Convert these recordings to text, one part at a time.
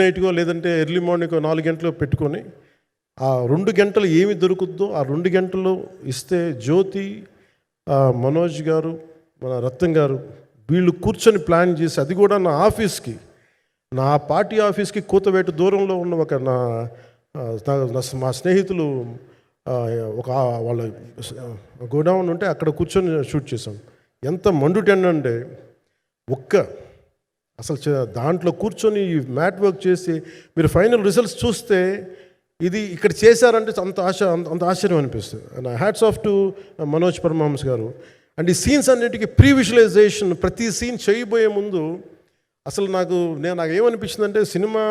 నైట్గో లేదంటే early morning 4 గంటలు పెట్టుకొని ఆ 2 గంటలు ఏమి దొరుకుద్దో ఆ 2 గంటలు ఇస్తే జ్యోతి, మనోజ్ గారు, మన రత్నం గారు వీళ్ళు కూర్చొని ప్లాన్ చేసి, అది కూడా నా ఆఫీస్కి, నా పార్టీ ఆఫీస్కి కూతవేటు దూరంలో ఉన్న ఒక మా స్నేహితులు ఒక వాళ్ళ గోడౌన్ ఉంటే అక్కడ కూర్చొని షూట్ చేసాం. ఎంత మండుటెండంటే అసలు దాంట్లో కూర్చొని మ్యాట్ వర్క్ చేసి మీరు ఫైనల్ రిజల్ట్స్ చూస్తే ఇది ఇక్కడ చేశారంటే అంత ఆశ్చర్యం అనిపిస్తుంది. And hats off to Manoj Paramahansa garu. And ఈ సీన్స్ అన్నిటికీ ప్రీ విజువలైజేషన్, ప్రతి సీన్ చేయబోయే ముందు అసలు నాకు ఏమనిపించిందంటే సినిమా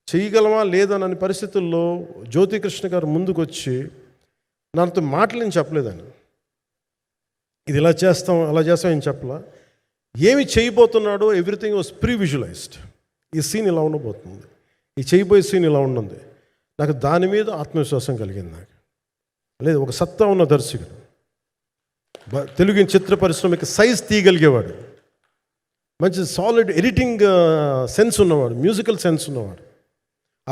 చేయగలమా లేదనని పరిస్థితుల్లో జ్యోతికృష్ణ గారు ముందుకు వచ్చి నాతో మాటలు నేను చెప్పలేదని, ఇది ఇలా చేస్తాం అలా చేస్తాం ఏం చెప్పలా, ఏమి చేయబోతున్నాడో ఎవ్రీథింగ్ వాజ్ ప్రీ విజువలైజ్డ్. ఈ సీన్ ఇలా ఉండబోతుంది, ఈ చేయబోయే సీన్ ఇలా ఉంటుంది. నాకు దాని మీద ఆత్మవిశ్వాసం కలిగింది. నాకు లేదు, ఒక సత్తా ఉన్న దర్శకుడు, తెలుగు చిత్ర పరిశ్రమకి సైజ్ తీయగలిగేవాడు, మంచి సాలిడ్ ఎడిటింగ్ సెన్స్ ఉన్నవాడు, మ్యూజికల్ సెన్స్ ఉన్నవాడు.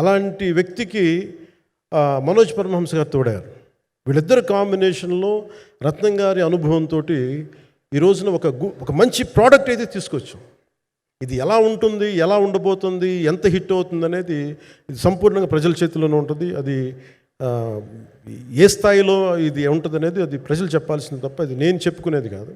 అలాంటి వ్యక్తికి మనోజ్ పరమహంస గారు తోడారు. వీళ్ళిద్దరు కాంబినేషన్లో రత్నం గారి అనుభవంతో ఈ రోజున ఒక మంచి ప్రోడక్ట్ అయితే తీసుకొచ్చాం. ఇది ఎలా ఉంటుంది, ఎలా ఉండబోతుంది, ఎంత హిట్ అవుతుంది అనేది ఇది సంపూర్ణంగా ప్రజల చేతిలోనే ఉంటుంది. అది ఏ స్థాయిలో ఇది ఉంటుంది అనేది అది ప్రజలు చెప్పాల్సింది తప్ప అది నేను చెప్పుకునేది కాదు.